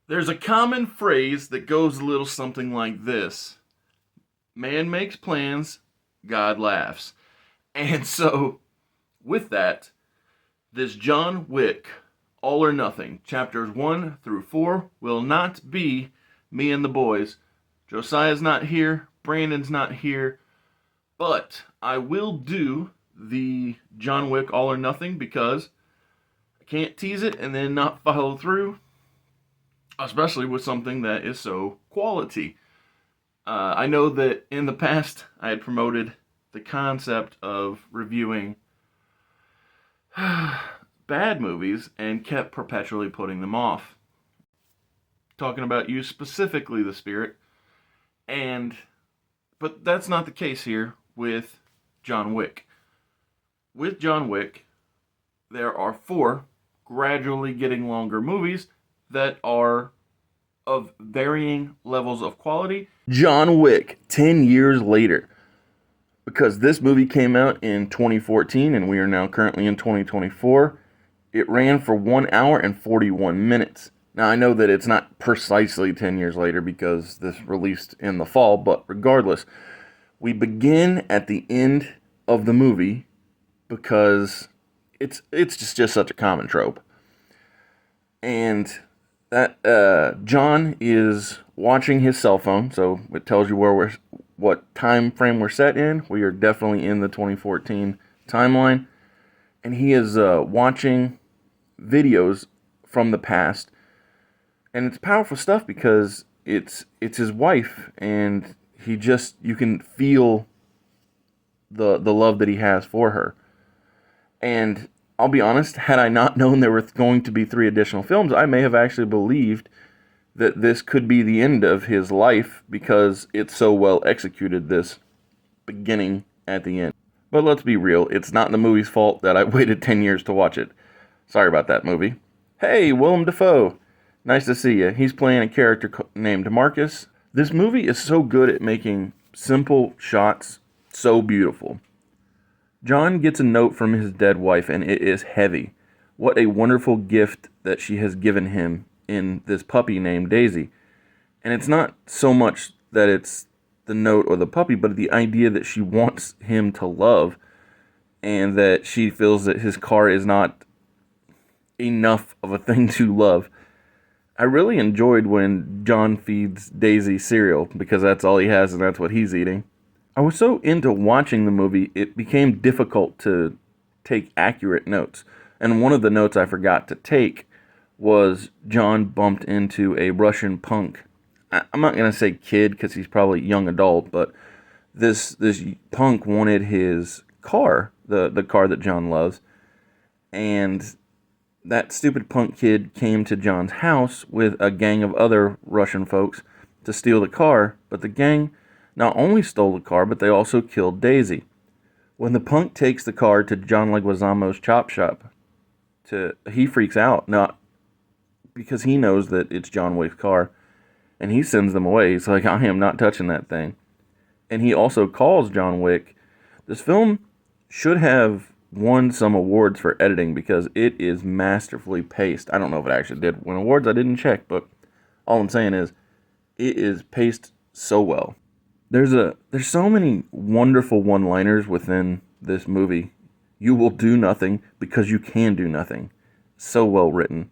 There's a common phrase that goes a little something like this: man makes plans, God laughs. And so, with that, this John Wick, All or Nothing, chapters 1 through 4, will not be me and the boys. Josiah's not here, Brandon's not here, but I will do the John Wick All or Nothing because I can't tease it and then not follow through, especially with something that is so quality. I know that in the past I had promoted the concept of reviewing bad movies and kept perpetually putting them off. Talking about you specifically, the Spirit, and but that's not the case here with John Wick. With John Wick, there are four gradually getting longer movies that are of varying levels of quality. John Wick, 10 years later. Because this movie came out in 2014 and we are now currently in 2024, it ran for 1 hour and 41 minutes. Now, I know that it's not precisely 10 years later because this released in the fall, but regardless, we begin at the end of the movie because it's just such a common trope. And that John is watching his cell phone, so it tells you what time frame we're set in. We are definitely in the 2014 timeline, and he is watching videos from the past, and it's powerful stuff because it's his wife, and you can feel the love that he has for her. And I'll be honest, had I not known there were going to be 3 additional films, I may have actually believed that this could be the end of his life because it's so well executed, this beginning at the end. But let's be real, it's not the movie's fault that I waited 10 years to watch it. Sorry about that, movie. Hey, Willem Dafoe. Nice to see you. He's playing a character named Marcus. This movie is so good at making simple shots so beautiful. John gets a note from his dead wife, and it is heavy. What a wonderful gift that she has given him in this puppy named Daisy. And it's not so much that it's the note or the puppy, but the idea that she wants him to love, and that she feels that his car is not enough of a thing to love. I really enjoyed when John feeds Daisy cereal, because that's all he has and that's what he's eating. I was so into watching the movie, it became difficult to take accurate notes. And one of the notes I forgot to take was John bumped into a Russian punk. I'm not going to say kid because he's probably young adult, but this punk wanted his car, the car that John loves. And that stupid punk kid came to John's house with a gang of other Russian folks to steal the car, but the gang not only stole the car, but they also killed Daisy. When the punk takes the car to John Leguizamo's chop shop, he freaks out, not because he knows that it's John Wick's car, and he sends them away. He's like, I am not touching that thing. And he also calls John Wick. This film should have won some awards for editing because it is masterfully paced. I don't know if it actually did win awards. I didn't check, but all I'm saying is it is paced so well. There's so many wonderful one-liners within this movie. You will do nothing because you can do nothing. So well written.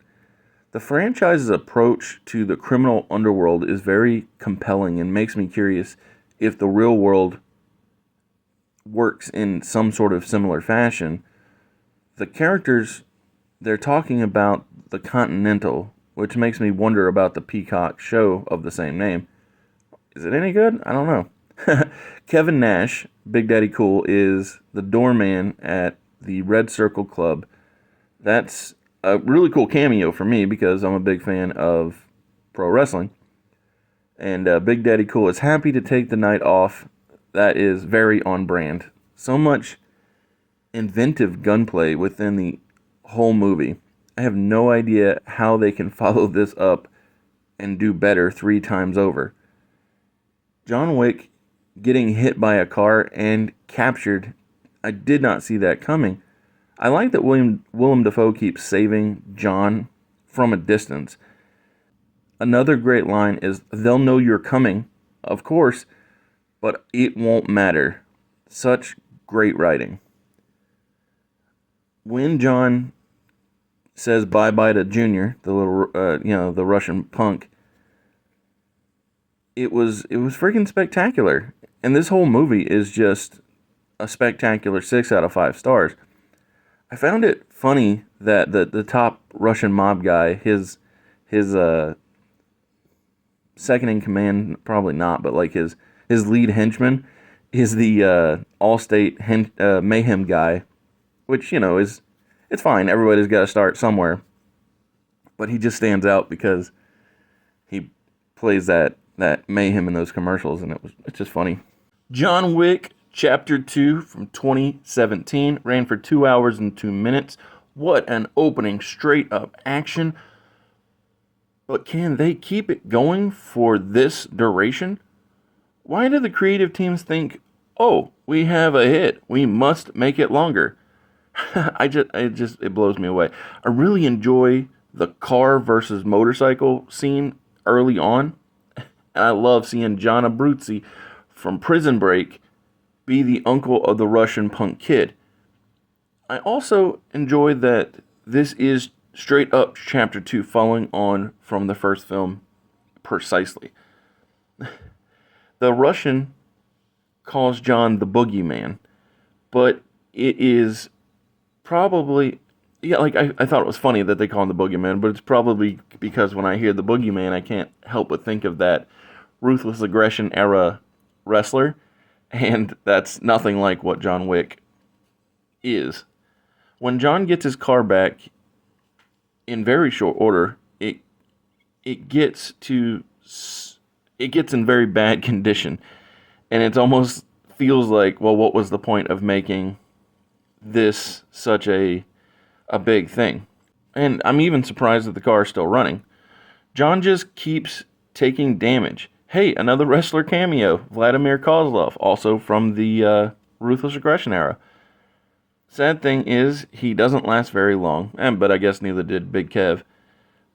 The franchise's approach to the criminal underworld is very compelling and makes me curious if the real world works in some sort of similar fashion. The characters, they're talking about the Continental, which makes me wonder about the Peacock show of the same name. Is it any good? I don't know. Kevin Nash, Big Daddy Cool, is the doorman at the Red Circle Club. That's a really cool cameo for me because I'm a big fan of pro wrestling. And Big Daddy Cool is happy to take the night off. That is very on brand. So much inventive gunplay within the whole movie. I have no idea how they can follow this up and do better 3 times over. John Wick getting hit by a car and captured, I did not see that coming. I like that Willem Dafoe keeps saving John from a distance. Another great line is, "They'll know you're coming, of course, but it won't matter." Such great writing. When John says bye bye to Junior, the little, the Russian punk, it was freaking spectacular. And this whole movie is just a spectacular 6 out of 5 stars. I found it funny that the top Russian mob guy, his second in command, probably not, but like his lead henchman is the Allstate mayhem guy, which is it's fine. Everybody's got to start somewhere, but he just stands out because he plays that mayhem in those commercials, and it's just funny. John Wick Chapter 2 from 2017 ran for 2 hours and 2 minutes. What an opening, straight up action. But can they keep it going for this duration? Why do the creative teams think, "Oh, we have a hit, we must make it longer"? It blows me away. I really enjoy the car versus motorcycle scene early on. And I love seeing John Abruzzi from Prison Break be the uncle of the Russian punk kid. I also enjoy that this is straight up Chapter 2, following on from the first film precisely. The Russian calls John the boogeyman, but it is probably, I thought it was funny that they call him the boogeyman, but it's probably because when I hear the boogeyman, I can't help but think of that Ruthless Aggression era wrestler, and that's nothing like what John Wick is. When John gets his car back in very short order, it gets in very bad condition, and it almost feels like, well, what was the point of making this such a big thing? And I'm even surprised that the car is still running. John just keeps taking damage. Hey, another wrestler cameo, Vladimir Kozlov, also from the Ruthless Aggression era. Sad thing is, he doesn't last very long, but I guess neither did Big Kev.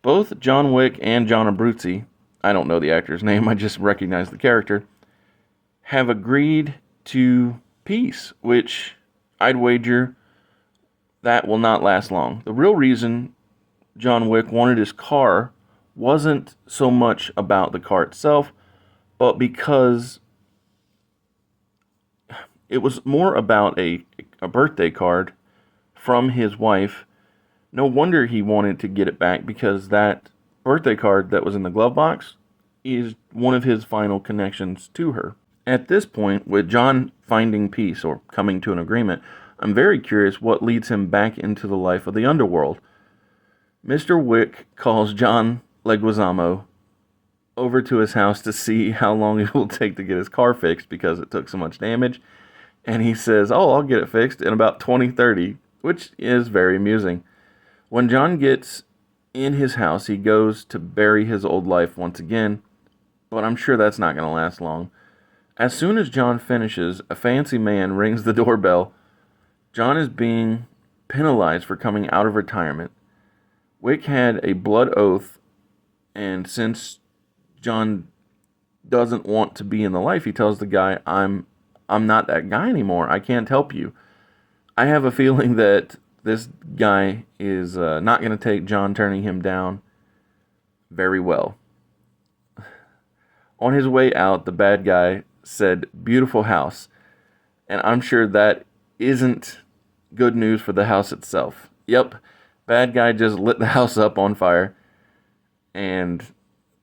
Both John Wick and John Abruzzi, I don't know the actor's name, I just recognize the character, have agreed to peace, which I'd wager that will not last long. The real reason John Wick wanted his car wasn't so much about the car itself, but because it was more about a birthday card from his wife. No wonder he wanted to get it back, because that birthday card that was in the glove box is one of his final connections to her. At this point, with John finding peace or coming to an agreement, I'm very curious what leads him back into the life of the underworld. Mr. Wick calls John Leguizamo over to his house to see how long it will take to get his car fixed because it took so much damage. And he says, "Oh, I'll get it fixed in about 2030, which is very amusing. When John gets in his house, he goes to bury his old life once again, but I'm sure that's not going to last long. As soon as John finishes, a fancy man rings the doorbell. John is being penalized for coming out of retirement. Wick had a blood oath, and since John doesn't want to be in the life, he tells the guy, I'm not that guy anymore. I can't help you." I have a feeling that this guy is not going to take John turning him down very well. On his way out, the bad guy said, "Beautiful house." And I'm sure that isn't good news for the house itself. Yep, bad guy just lit the house up on fire. And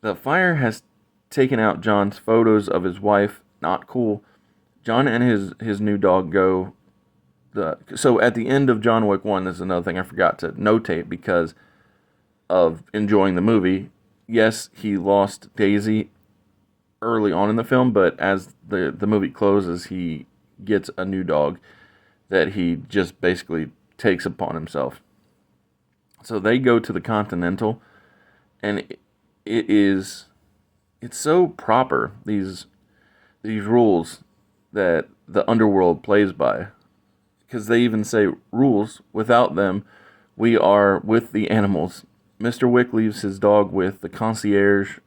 the fire has taken out John's photos of his wife. Not cool. John and his new dog go. So at the end of John Wick 1, this is another thing I forgot to notate because of enjoying the movie. Yes, he lost Daisy early on in the film, but as the movie closes, he gets a new dog that he just basically takes upon himself. So they go to the Continental, and it's so proper, these rules that the underworld plays by, because they even say rules. Without them, we are with the animals. Mr. Wick leaves his dog with the concierge,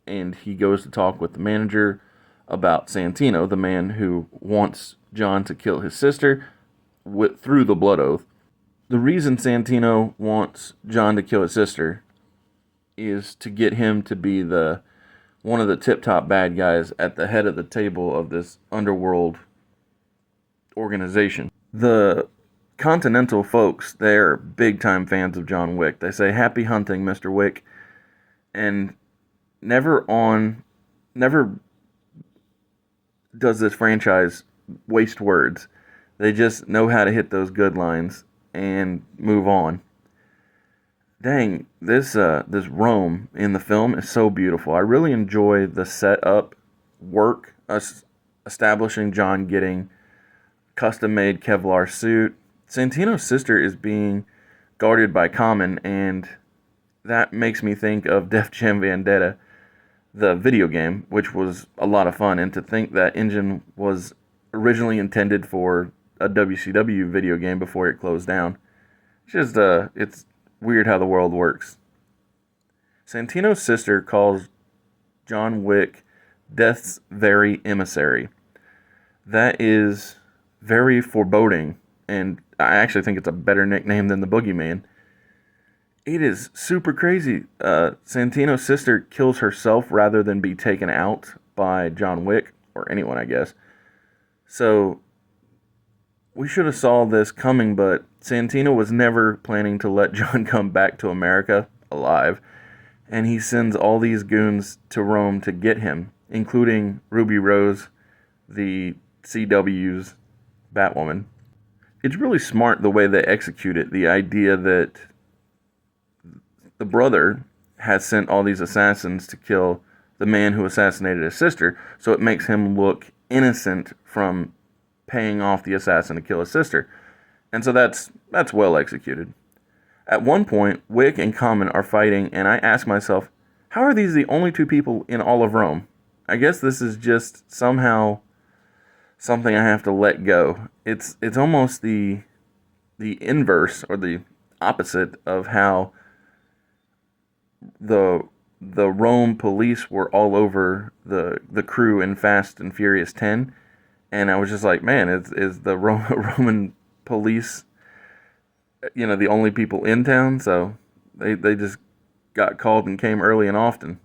and he goes to talk with the manager about Santino, the man who wants John to kill his sister through the blood oath. The reason Santino wants John to kill his sister is to get him to be one of the tip-top bad guys at the head of the table of this underworld organization. The Continental folks, they're big-time fans of John Wick. They say, "Happy hunting, Mr. Wick," and never does this franchise waste words. They just know how to hit those good lines and move on. Dang, this Rome in the film is so beautiful. I really enjoy the setup work, establishing John getting custom-made Kevlar suit. Santino's sister is being guarded by Common, and that makes me think of Def Jam Vendetta, the video game, which was a lot of fun. And to think that engine was originally intended for a WCW video game before it closed down. It's just, it's weird how the world works. Santino's sister calls John Wick Death's very emissary. That is very foreboding, and I actually think it's a better nickname than the Boogeyman. It is super crazy. Santino's sister kills herself rather than be taken out by John Wick, or anyone, I guess. So, we should have saw this coming, but Santino was never planning to let John come back to America alive, and he sends all these goons to Rome to get him, including Ruby Rose, the CW's Batwoman. It's really smart the way they execute it, the idea that the brother has sent all these assassins to kill the man who assassinated his sister, so it makes him look innocent from paying off the assassin to kill his sister. And so that's well executed. At one point, Wick and Common are fighting, and I ask myself, how are these the only two people in all of Rome? I guess this is just somehow something I have to let go. It's almost the inverse, or the opposite of how the Rome police were all over the crew in Fast and Furious 10. And I was just like, man, is the Roman police, the only people in town? So they just got called and came early and often.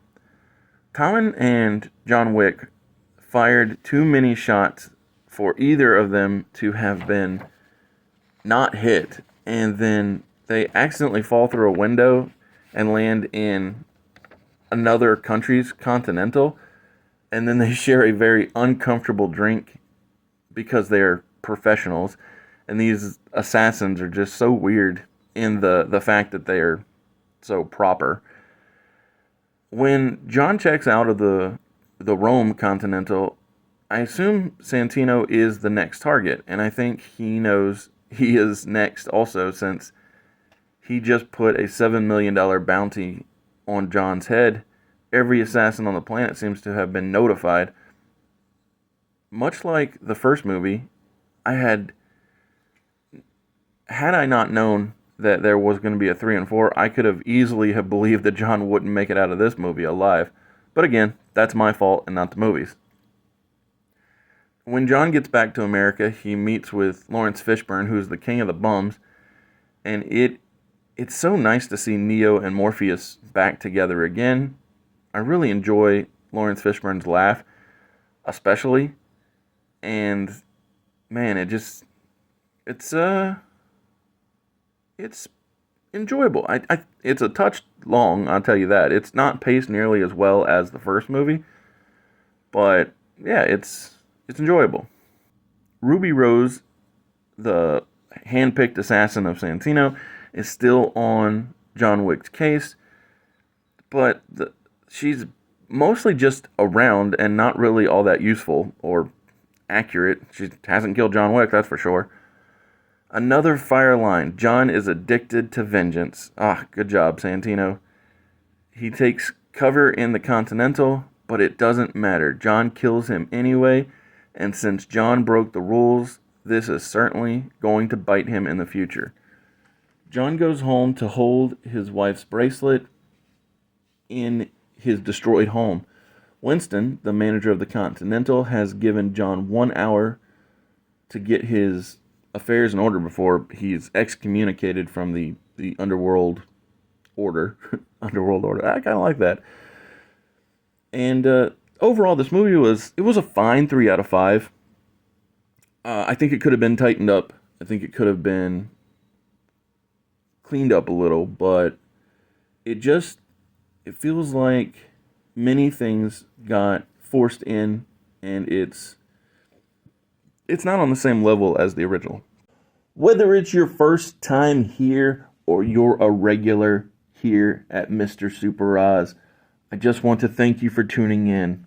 Common and John Wick fired too many shots for either of them to have been not hit. And then they accidentally fall through a window and land in another country's Continental. And then they share a very uncomfortable drink because they're professionals, and these assassins are just so weird in the fact that they're so proper. When John checks out of the Rome Continental, I assume Santino is the next target, and I think he knows he is next also, since he just put a $7 million bounty on John's head. Every assassin on the planet seems to have been notified. Much like the first movie, had I not known that there was going to be a 3 and 4, I could have easily have believed that John wouldn't make it out of this movie alive. But again, that's my fault and not the movie's. When John gets back to America, he meets with Lawrence Fishburne, who's the king of the bums, and it's so nice to see Neo and Morpheus back together again. I really enjoy Lawrence Fishburne's laugh, especially. And man, it's enjoyable. It's a touch long, I'll tell you that. It's not paced nearly as well as the first movie, but yeah, it's enjoyable. Ruby Rose, the hand-picked assassin of Santino, is still on John Wick's case, but she's mostly just around and not really all that useful or accurate. She hasn't killed John Wick, that's for sure. Another fire line. John is addicted to vengeance. Good job, Santino. He takes cover in the Continental, but it doesn't matter. John kills him anyway, and since John broke the rules, this is certainly going to bite him in the future. John goes home to hold his wife's bracelet in his destroyed home. Winston, the manager of the Continental, has given John 1 hour to get his affairs in order before he's excommunicated from the underworld order. Underworld order. I kind of like that. And overall, this movie was a fine 3 out of 5. I think it could have been tightened up. I think it could have been cleaned up a little, but it feels like many things got forced in, and it's not on the same level as the original. Whether it's your first time here or you're a regular here at Mr. Super Oz, I just want to thank you for tuning in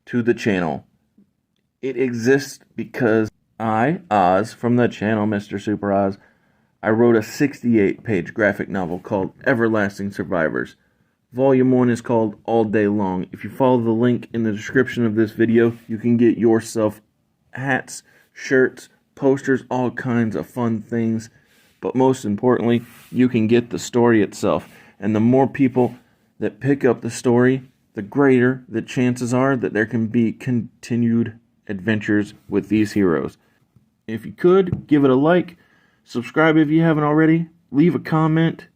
to the channel. It exists because I, Oz, from the channel Mr. Super Oz, I wrote a 68-page graphic novel called Everlasting Survivors. Volume 1 is called All Day Long. If you follow the link in the description of this video, you can get yourself hats, shirts, posters, all kinds of fun things. But most importantly, you can get the story itself. And the more people that pick up the story, the greater the chances are that there can be continued adventures with these heroes. If you could, give it a like, subscribe if you haven't already, leave a comment,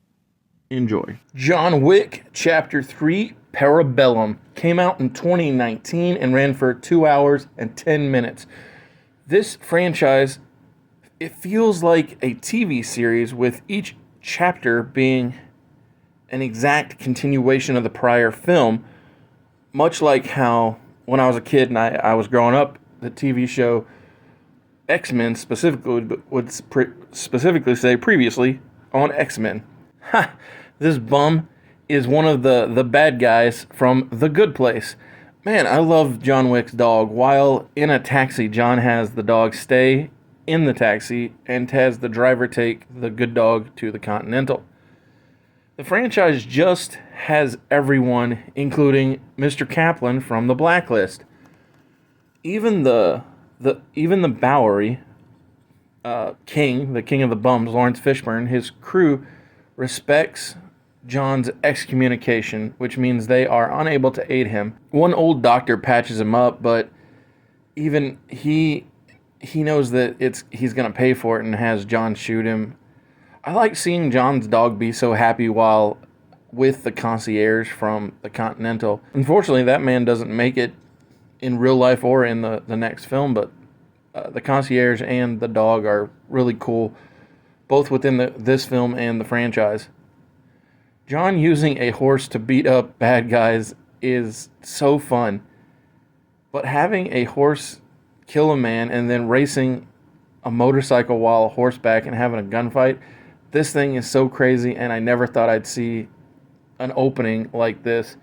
enjoy. John Wick, Chapter 3, Parabellum, came out in 2019 and ran for 2 hours and 10 minutes. This franchise, it feels like a TV series with each chapter being an exact continuation of the prior film, much like how when I was a kid and I was growing up, the TV show X-Men specifically would specifically say previously on X-Men. Ha! This bum is one of the bad guys from The Good Place. Man, I love John Wick's dog. While in a taxi, John has the dog stay in the taxi and has the driver take the good dog to the Continental. The franchise just has everyone, including Mr. Kaplan from The Blacklist. Even the Bowery king, the king of the bums, Lawrence Fishburne, his crew respects John's excommunication, which means they are unable to aid him. One old doctor patches him up, but even he knows that he's going to pay for it and has John shoot him. I like seeing John's dog be so happy while with the concierge from the Continental. Unfortunately, that man doesn't make it in real life or in the next film, but the concierge and the dog are really cool, both within this film and the franchise. John using a horse to beat up bad guys is so fun, but having a horse kill a man and then racing a motorcycle while horseback and having a gunfight, this thing is so crazy, and I never thought I'd see an opening like this.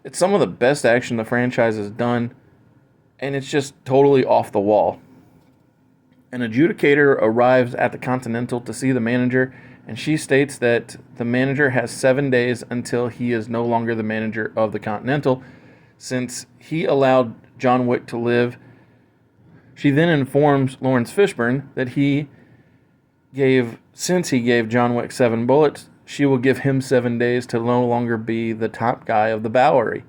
It's some of the best action the franchise has done, and it's just totally off the wall. An adjudicator arrives at the Continental to see the manager, and she states that the manager has 7 days until he is no longer the manager of the Continental, since he allowed John Wick to live. She then informs Lawrence Fishburne that since he gave John Wick 7 bullets, she will give him 7 days to no longer be the top guy of the Bowery.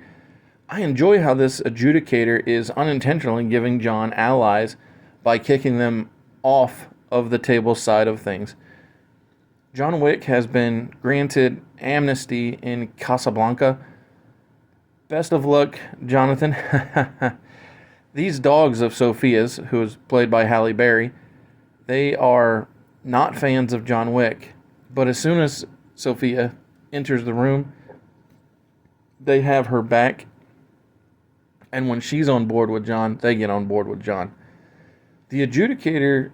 I enjoy how this adjudicator is unintentionally giving John allies by kicking them off of the table side of things. John Wick has been granted amnesty in Casablanca. Best of luck, Jonathan. These dogs of Sophia's, who is played by Halle Berry, they are not fans of John Wick. But as soon as Sophia enters the room, they have her back. And when she's on board with John, they get on board with John. The adjudicator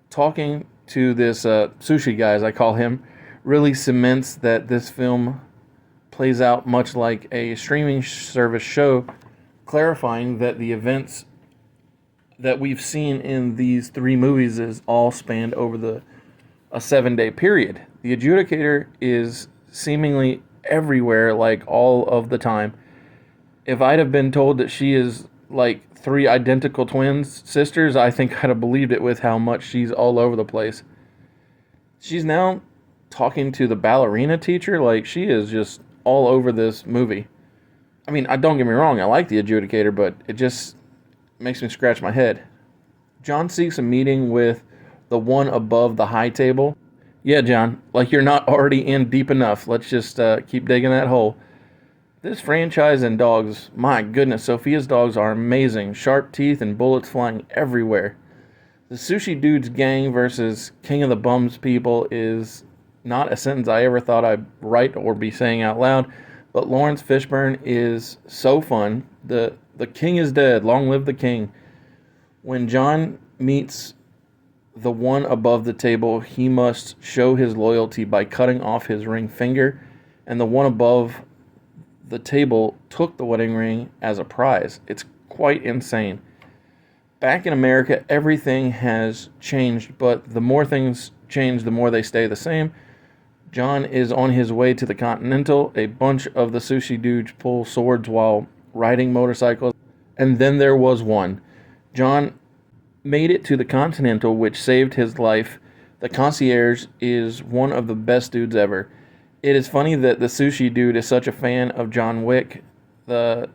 talking to this sushi guy, as I call him, really cements that this film plays out much like a streaming service show, clarifying that the events that we've seen in these 3 movies is all spanned over a 7-day period. The adjudicator is seemingly everywhere, like all of the time. If I'd have been told that she is like 3 identical twins, sisters, I think I'd have believed it with how much she's all over the place. She's now talking to the ballerina teacher. Like, she is just all over this movie. I mean, I don't get me wrong, I like the adjudicator, but it just makes me scratch my head. John seeks a meeting with the one above the high table. Yeah, John, like you're not already in deep enough. Let's just keep digging that hole. This franchise and dogs, my goodness, Sophia's dogs are amazing. Sharp teeth and bullets flying everywhere. The Sushi Dudes gang versus King of the Bums people is not a sentence I ever thought I'd write or be saying out loud, but Lawrence Fishburne is so fun. The king is dead. Long live the king. When John meets the one above the table, he must show his loyalty by cutting off his ring finger, and the one above the table took the wedding ring as a prize. It's quite insane. Back in America, everything has changed, but the more things change, the more they stay the same. John is on his way to the Continental. A bunch of the Sushi Dudes pull swords while riding motorcycles, and then there was one. John made it to the Continental, which saved his life. The concierge is one of the best dudes ever. It is funny that the Sushi Dude is such a fan of John Wick. I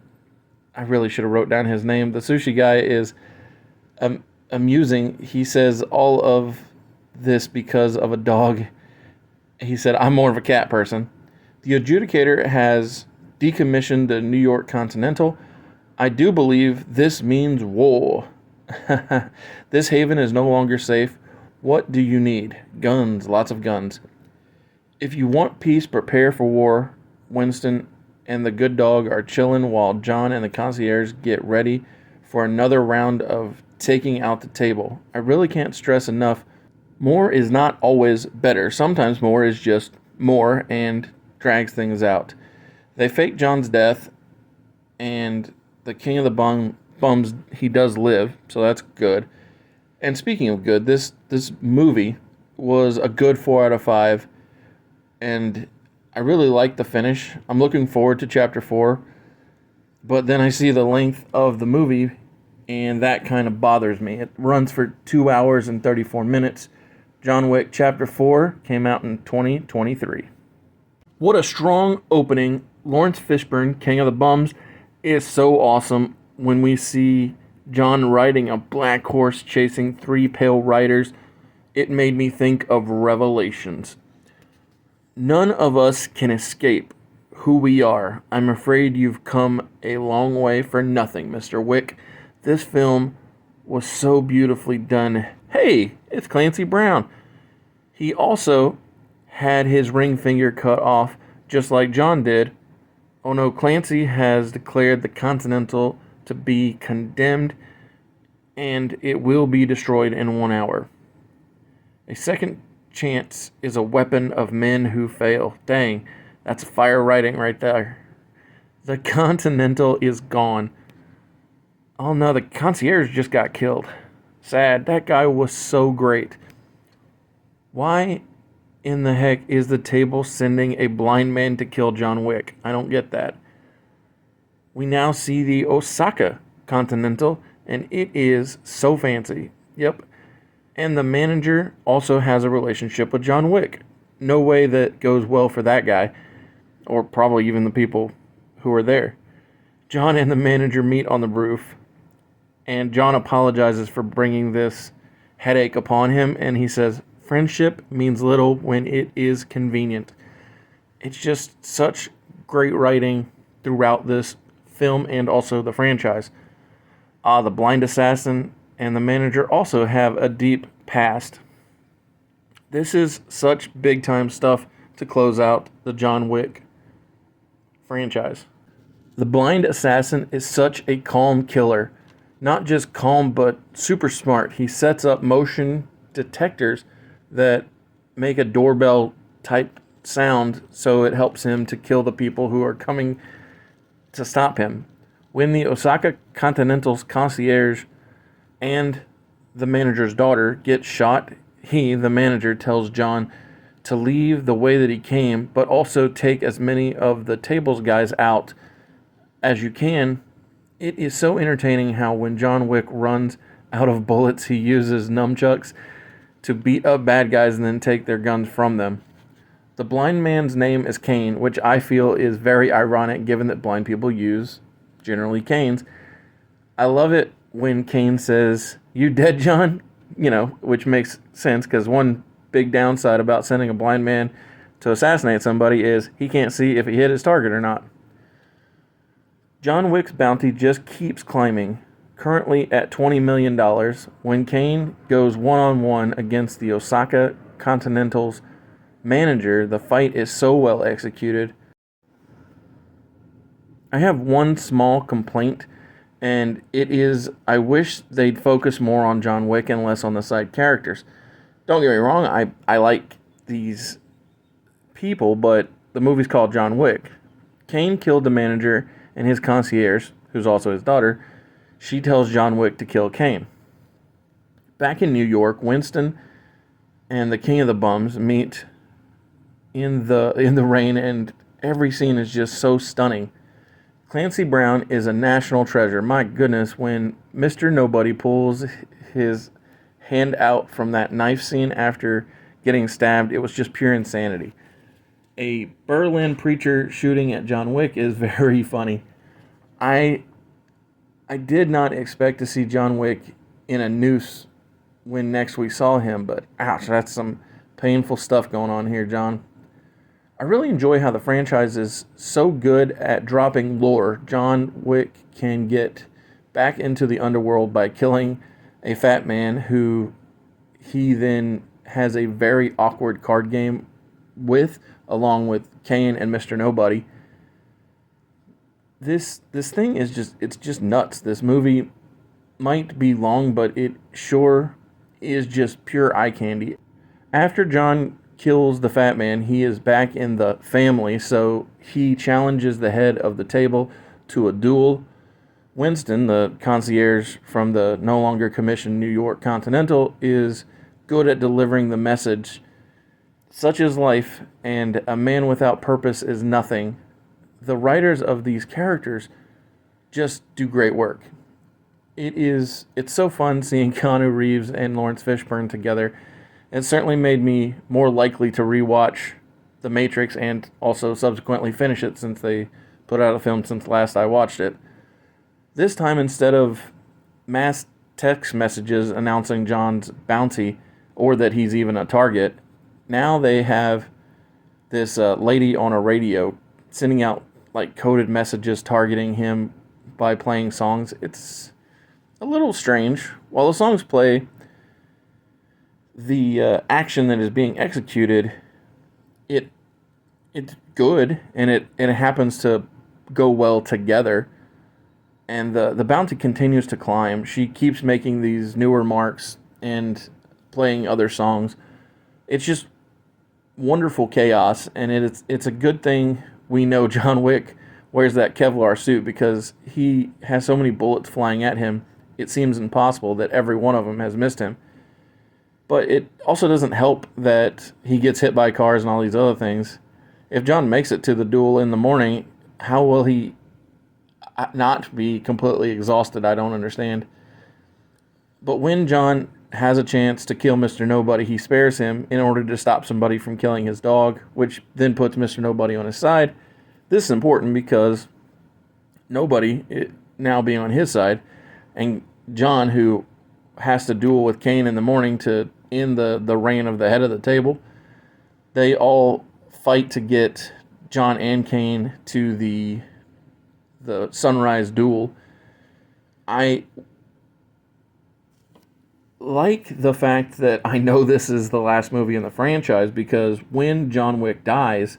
really should have wrote down his name. The sushi guy is amusing. He says all of this because of a dog. He said, I'm more of a cat person. The adjudicator has decommissioned the New York Continental. I do believe this means war. This haven is no longer safe. What do you need? Guns, lots of guns. If you want peace, prepare for war. Winston and the good dog are chilling while John and the concierge get ready for another round of taking out the table. I really can't stress enough, more is not always better. Sometimes more is just more and drags things out. They fake John's death, and the king of the bums, he does live, so that's good. And speaking of good, this movie was a good 4 out of 5, and I really like the finish. I'm looking forward to chapter 4, but then I see the length of the movie, and that kind of bothers me. It runs for 2 hours and 34 minutes. John Wick chapter 4 came out in 2023. What a strong opening. Lawrence Fishburne, King of the Bums, is so awesome. When we see John riding a black horse chasing 3 pale riders, it made me think of Revelations. None of us can escape who we are. I'm afraid you've come a long way for nothing, Mr. Wick. This film was so beautifully done. Hey, it's Clancy Brown. He also had his ring finger cut off, just like John did. Oh no, Clancy has declared the Continental to be condemned, and it will be destroyed in 1 hour. A second chance is a weapon of men who fail. Dang, that's fire writing right there. The Continental is gone. Oh no, the concierge just got killed. Sad. That guy was so great. Why in the heck is the table sending a blind man to kill John Wick? I don't get that. We now see the Osaka Continental, and it is so fancy. Yep. And the manager also has a relationship with John Wick. No way that goes well for that guy, or probably even the people who are there. John and the manager meet on the roof, and John apologizes for bringing this headache upon him, and he says, friendship means little when it is convenient. It's just such great writing throughout this film and also the franchise. The blind assassin and the manager also have a deep past. This is such big time stuff to close out the John Wick franchise. The blind assassin is such a calm killer. Not just calm, but super smart. He sets up motion detectors that make a doorbell type sound so it helps him to kill the people who are coming to stop him. When the Osaka Continental's concierge and the manager's daughter get shot, he, the manager, tells John to leave the way that he came, but also take as many of the table's guys out as you can. It is so entertaining how when John Wick runs out of bullets, he uses nunchucks to beat up bad guys and then take their guns from them. The blind man's name is Kane, which I feel is very ironic given that blind people use generally canes. I love it when Kane says, "You dead, John?" Which makes sense because one big downside about sending a blind man to assassinate somebody is he can't see if he hit his target or not. John Wick's bounty just keeps climbing, currently at $20 million. When Kane goes one-on-one against the Osaka Continental's manager, the fight is so well executed. I have one small complaint, and it is I wish they'd focus more on John Wick and less on the side characters. Don't get me wrong, I like these people, but the movie's called John Wick. Kane killed the manager and his concierge, who's also his daughter. She tells John Wick to kill Kane. Back in New York, Winston and the King of the Bums meet in the rain, and every scene is just so stunning. Clancy Brown is a national treasure. My goodness, when Mr. Nobody pulls his hand out from that knife scene after getting stabbed, it was just pure insanity. A Berlin preacher shooting at John Wick is very funny. I did not expect to see John Wick in a noose when next we saw him, but ouch, that's some painful stuff going on here, John. I really enjoy how the franchise is so good at dropping lore. John Wick can get back into the underworld by killing a fat man who he then has a very awkward card game with, along with Kane and Mr. Nobody. This thing is just nuts. This movie might be long, but it sure is just pure eye candy. After John kills the fat man, he is back in the family, so he challenges the head of the table to a duel. Winston, the concierge from the no longer commissioned New York Continental, is good at delivering the message. Such is life, and a man without purpose is nothing. The writers of these characters just do great work. It's so fun seeing Keanu Reeves and Lawrence Fishburne together. It certainly made me more likely to rewatch The Matrix and also subsequently finish it since they put out a film since last I watched it. This time, instead of mass text messages announcing John's bounty or that he's even a target, now they have this lady on a radio sending out like coded messages targeting him by playing songs. It's a little strange. While the songs play, the action that is being executed, it's good, and it happens to go well together. And the bounty continues to climb. She keeps making these newer marks and playing other songs. It's just wonderful chaos, and it's a good thing we know John Wick wears that Kevlar suit, because he has so many bullets flying at him, it seems impossible that every one of them has missed him. But it also doesn't help that he gets hit by cars and all these other things. If John makes it to the duel in the morning, how will he not be completely exhausted? I don't understand. But when John has a chance to kill Mr. Nobody, he spares him in order to stop somebody from killing his dog, which then puts Mr. Nobody on his side. This is important because Nobody, now being on his side, and John, who has to duel with Kane in the morning to end the reign of the head of the table, they all fight to get John and Kane to the sunrise duel. I like the fact that I know this is the last movie in the franchise, because when John Wick dies,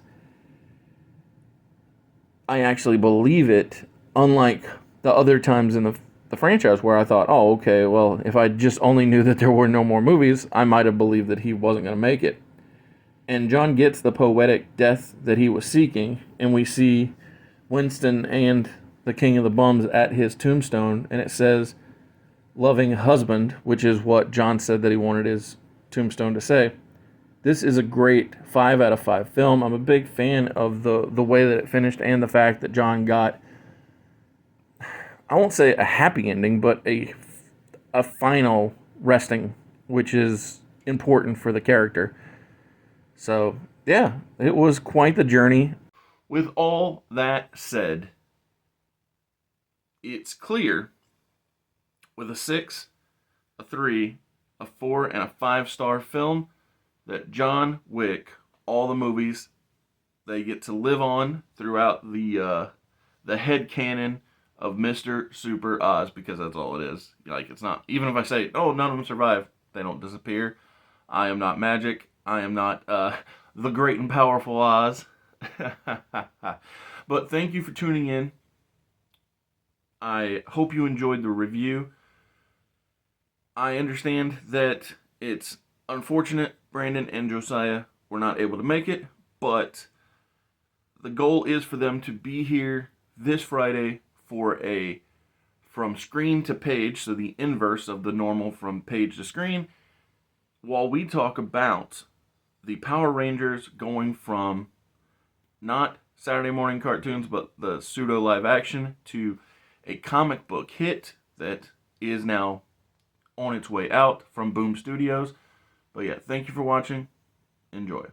I actually believe it, unlike the other times in the franchise where I thought, oh, okay, well, if I just only knew that there were no more movies, I might have believed that he wasn't going to make it. And John gets the poetic death that he was seeking, and we see Winston and the King of the Bums at his tombstone, and it says, loving husband, which is what John said that he wanted his tombstone to say. This is a great 5 out of 5 film. I'm a big fan of the way that it finished, and the fact that John got, I won't say a happy ending, but a final resting, which is important for the character. So Yeah, it was quite the journey. With all that said, it's clear with a 6, a 3, a 4, and a 5-star film that John Wick, all the movies, they get to live on throughout the head canon of Mr. Super Oz, because that's all it is. Like, it's not, even if I say, oh, none of them survive, they don't disappear. I am not magic. I am not the great and powerful Oz. But thank you for tuning in. I hope you enjoyed the review. I understand that it's unfortunate Brandon and Josiah were not able to make it, but the goal is for them to be here this Friday for a from screen to page, so the inverse of the normal from page to screen, while we talk about the Power Rangers going from not Saturday morning cartoons, but the pseudo live action, to a comic book hit that is now on its way out from Boom Studios. But yeah, thank you for watching. Enjoy.